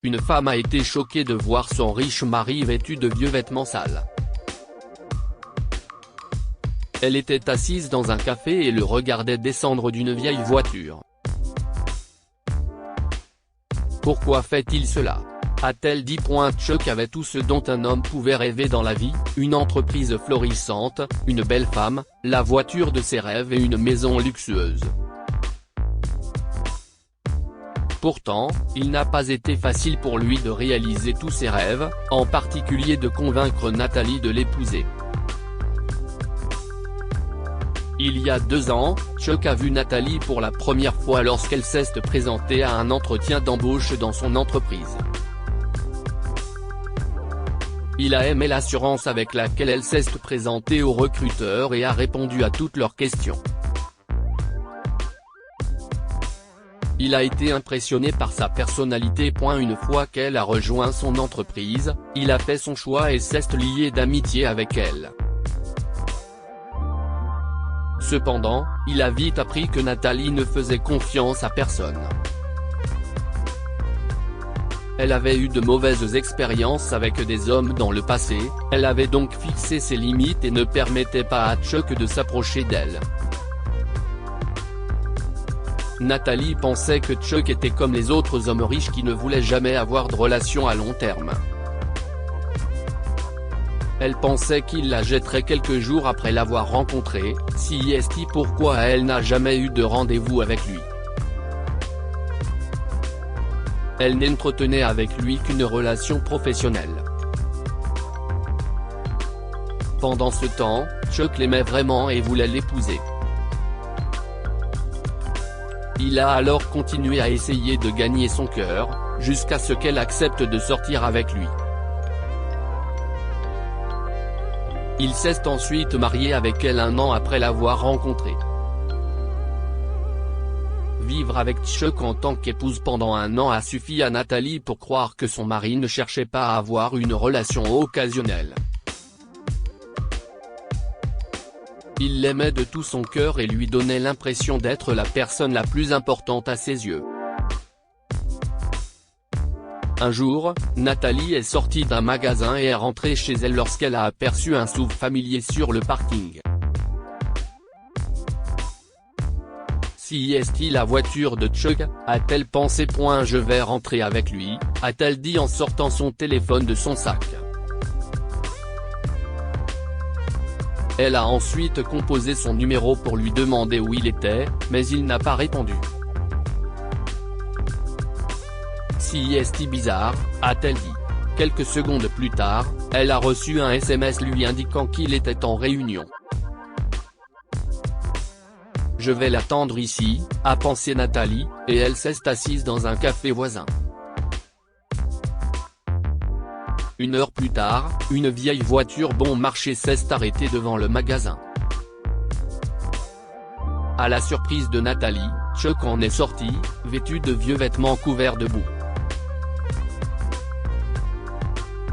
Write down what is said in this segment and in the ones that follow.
une femme a été choquée de voir son riche mari vêtu de vieux vêtements sales. Elle était assise dans un café et le regardait descendre d'une vieille voiture. Pourquoi fait-il cela ? A-t-elle dit ? Chuck avait tout ce dont un homme pouvait rêver dans la vie, une entreprise florissante, une belle femme, la voiture de ses rêves et une maison luxueuse. Pourtant, il n'a pas été facile pour lui de réaliser tous ses rêves, en particulier de convaincre Nathalie de l'épouser. Il y a 2 ans, Chuck a vu Nathalie pour la première fois lorsqu'elle s'est présentée à un entretien d'embauche dans son entreprise. Il a aimé l'assurance avec laquelle elle s'est présentée aux recruteurs et a répondu à toutes leurs questions. Il a été impressionné par sa personnalité. Une fois qu'elle a rejoint son entreprise, il a fait son choix et s'est lié d'amitié avec elle. Cependant, il a vite appris que Nathalie ne faisait confiance à personne. Elle avait eu de mauvaises expériences avec des hommes dans le passé, elle avait donc fixé ses limites et ne permettait pas à Chuck de s'approcher d'elle. Nathalie pensait que Chuck était comme les autres hommes riches qui ne voulaient jamais avoir de relation à long terme. Elle pensait qu'il la jetterait quelques jours après l'avoir rencontré, pourquoi elle n'a jamais eu de rendez-vous avec lui. Elle n'entretenait avec lui qu'une relation professionnelle. Pendant ce temps, Chuck l'aimait vraiment et voulait l'épouser. Il a alors continué à essayer de gagner son cœur, jusqu'à ce qu'elle accepte de sortir avec lui. Il s'est ensuite marié avec elle 1 an après l'avoir rencontrée. Vivre avec Chuck en tant qu'épouse pendant 1 an a suffi à Nathalie pour croire que son mari ne cherchait pas à avoir une relation occasionnelle. Il l'aimait de tout son cœur et lui donnait l'impression d'être la personne la plus importante à ses yeux. Un jour, Nathalie est sortie d'un magasin et est rentrée chez elle lorsqu'elle a aperçu un SUV familier sur le parking. Si est-il la voiture de Chuck, a-t-elle pensé ? Je vais rentrer avec lui, a-t-elle dit en sortant son téléphone de son sac. Elle a ensuite composé son numéro pour lui demander où il était, mais il n'a pas répondu. Si est bizarre, a-t-elle dit. Quelques secondes plus tard, elle a reçu un SMS lui indiquant qu'il était en réunion. Je vais l'attendre ici, a pensé Nathalie, et elle s'est assise dans un café voisin. 1 heure plus tard, une vieille voiture bon marché s'est arrêtée devant le magasin. À la surprise de Nathalie, Chuck en est sorti, vêtu de vieux vêtements couverts de boue.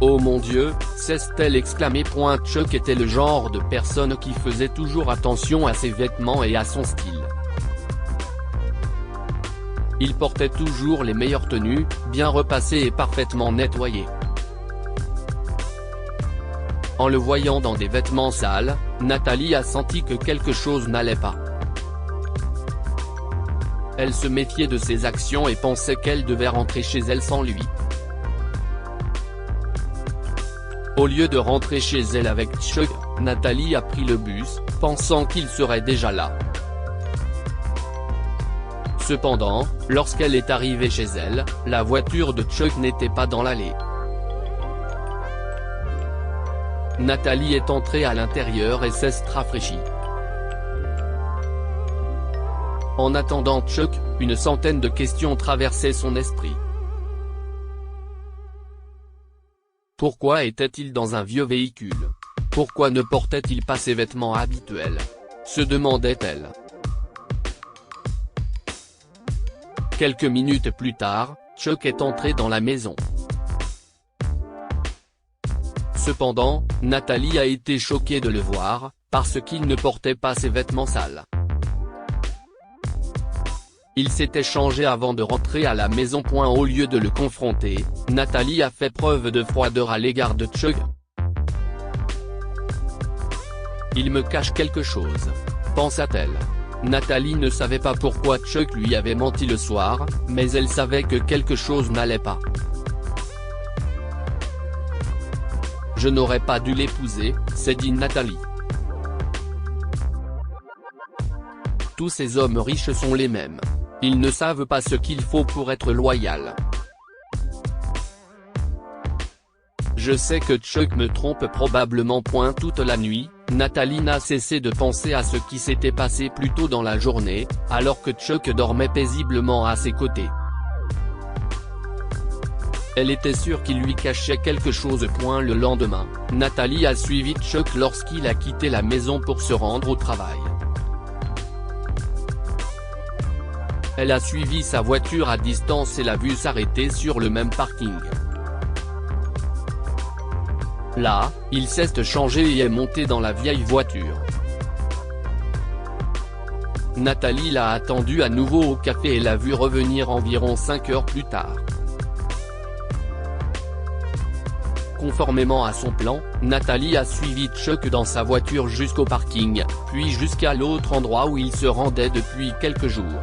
Oh mon Dieu, s'est-elle exclamé. Chuck était le genre de personne qui faisait toujours attention à ses vêtements et à son style. Il portait toujours les meilleures tenues, bien repassées et parfaitement nettoyées. En le voyant dans des vêtements sales, Nathalie a senti que quelque chose n'allait pas. Elle se méfiait de ses actions et pensait qu'elle devait rentrer chez elle sans lui. Au lieu de rentrer chez elle avec Chuck, Nathalie a pris le bus, pensant qu'il serait déjà là. Cependant, lorsqu'elle est arrivée chez elle, la voiture de Chuck n'était pas dans l'allée. Nathalie est entrée à l'intérieur et s'est rafraîchie. En attendant Chuck, une centaine de questions traversaient son esprit. Pourquoi était-il dans un vieux véhicule ? Pourquoi ne portait-il pas ses vêtements habituels ? se demandait-elle. Quelques minutes plus tard, Chuck est entré dans la maison. Cependant, Nathalie a été choquée de le voir, parce qu'il ne portait pas ses vêtements sales. Ils s'étaient changés avant de rentrer à la maison. Au lieu de le confronter, Natalie a fait preuve de froideur à l'égard de Chuck. Il me cache quelque chose, pensa-t-elle. Natalie ne savait pas pourquoi Chuck lui avait menti le soir, mais elle savait que quelque chose n'allait pas. Je n'aurais pas dû l'épouser, s'est dit Natalie. Tous ces hommes riches sont les mêmes. Ils ne savent pas ce qu'il faut pour être loyal. Je sais que Chuck me trompe probablement. Toute la nuit, Natalie n'a cessé de penser à ce qui s'était passé plus tôt dans la journée, alors que Chuck dormait paisiblement à ses côtés. Elle était sûre qu'il lui cachait quelque chose. Le lendemain, Natalie a suivi Chuck lorsqu'il a quitté la maison pour se rendre au travail. Elle a suivi sa voiture à distance et l'a vu s'arrêter sur le même parking. Là, il s'est changé et est monté dans la vieille voiture. Natalie l'a attendu à nouveau au café et l'a vu revenir environ 5 heures plus tard. Conformément à son plan, Natalie a suivi Chuck dans sa voiture jusqu'au parking, puis jusqu'à l'autre endroit où il se rendait depuis quelques jours.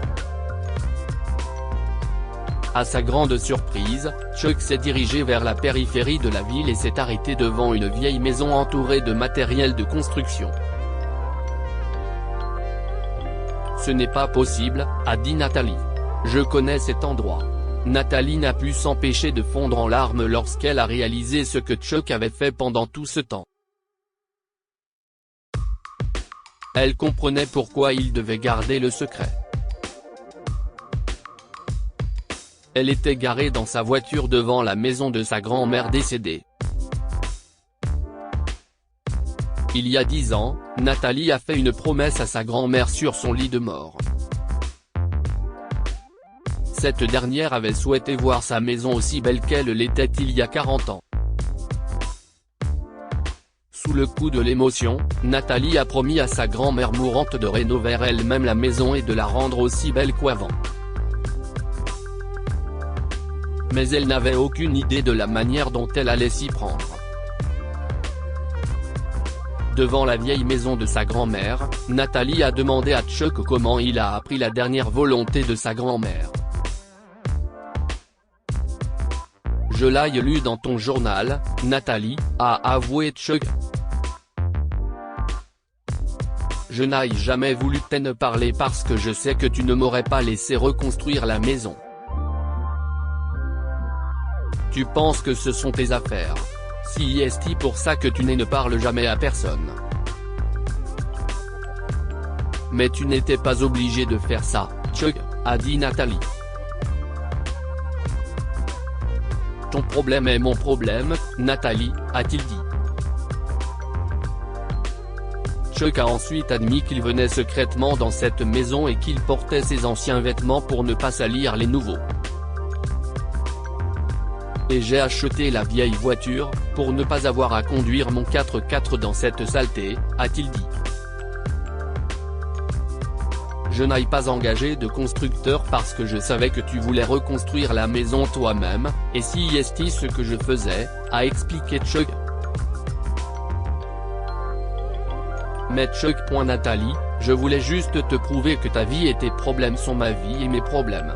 À sa grande surprise, Chuck s'est dirigé vers la périphérie de la ville et s'est arrêté devant une vieille maison entourée de matériel de construction. Ce n'est pas possible, a dit Natalie. Je connais cet endroit. Natalie n'a pu s'empêcher de fondre en larmes lorsqu'elle a réalisé ce que Chuck avait fait pendant tout ce temps. Elle comprenait pourquoi il devait garder le secret. Elle était garée dans sa voiture devant la maison de sa grand-mère décédée. Il y a 10 ans, Natalie a fait une promesse à sa grand-mère sur son lit de mort. Cette dernière avait souhaité voir sa maison aussi belle qu'elle l'était il y a 40 ans. Sous le coup de l'émotion, Natalie a promis à sa grand-mère mourante de rénover elle-même la maison et de la rendre aussi belle qu'avant. Mais elle n'avait aucune idée de la manière dont elle allait s'y prendre. Devant la vieille maison de sa grand-mère, Natalie a demandé à Chuck comment il a appris la dernière volonté de sa grand-mère. Je l'ai lu dans ton journal, Natalie, a avoué Chuck. Je n'ai jamais voulu t'en parler parce que je sais que tu ne m'aurais pas laissé reconstruire la maison. Tu penses que ce sont tes affaires. Si est pour ça que tu ne parles jamais à personne. Mais tu n'étais pas obligé de faire ça, Chuck, a dit Natalie. Ton problème est mon problème, Natalie, a-t-il dit. Chuck a ensuite admis qu'il venait secrètement dans cette maison et qu'il portait ses anciens vêtements pour ne pas salir les nouveaux. Et j'ai acheté la vieille voiture, pour ne pas avoir à conduire mon 4x4 dans cette saleté, a-t-il dit. Je n'ai pas engagé de constructeur parce que je savais que tu voulais reconstruire la maison toi-même, et si est ce que je faisais, a expliqué Chuck. Mais Chuck. Natalie, je voulais juste te prouver que ta vie et tes problèmes sont ma vie et mes problèmes.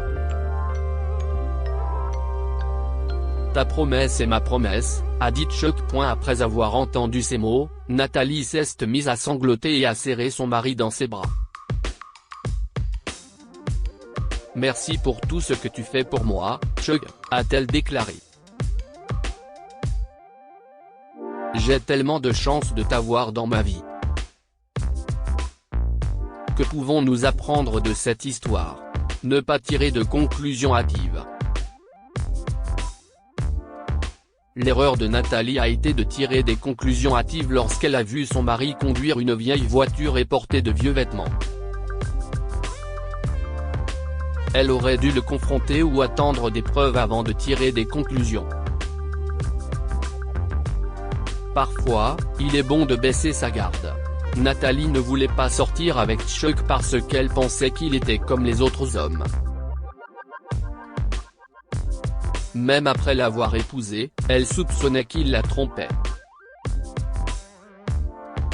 Ta promesse est ma promesse, a dit Chuck. Après avoir entendu ces mots, Natalie s'est mise à sangloter et à serrer son mari dans ses bras. Merci pour tout ce que tu fais pour moi, Chuck, a-t-elle déclaré. J'ai tellement de chance de t'avoir dans ma vie. Que pouvons-nous apprendre de cette histoire? Ne pas tirer de conclusions hâtives. L'erreur de Natalie a été de tirer des conclusions hâtives lorsqu'elle a vu son mari conduire une vieille voiture et porter de vieux vêtements. Elle aurait dû le confronter ou attendre des preuves avant de tirer des conclusions. Parfois, il est bon de baisser sa garde. Nathalie ne voulait pas sortir avec Chuck parce qu'elle pensait qu'il était comme les autres hommes. Même après l'avoir épousé, elle soupçonnait qu'il la trompait.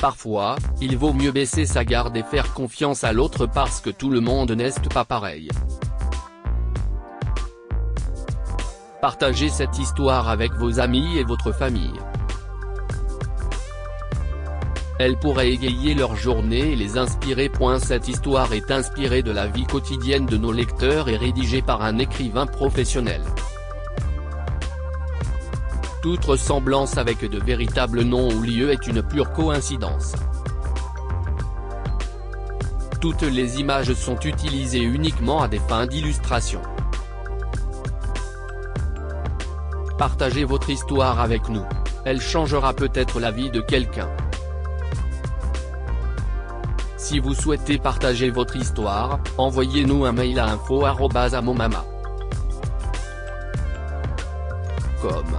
Parfois, il vaut mieux baisser sa garde et faire confiance à l'autre parce que tout le monde n'est pas pareil. Partagez cette histoire avec vos amis et votre famille. Elle pourrait égayer leur journée et les inspirer. Cette histoire est inspirée de la vie quotidienne de nos lecteurs et rédigée par un écrivain professionnel. Toute ressemblance avec de véritables noms ou lieux est une pure coïncidence. Toutes les images sont utilisées uniquement à des fins d'illustration. Partagez votre histoire avec nous. Elle changera peut-être la vie de quelqu'un. Si vous souhaitez partager votre histoire, envoyez-nous un mail à info@amomama.com.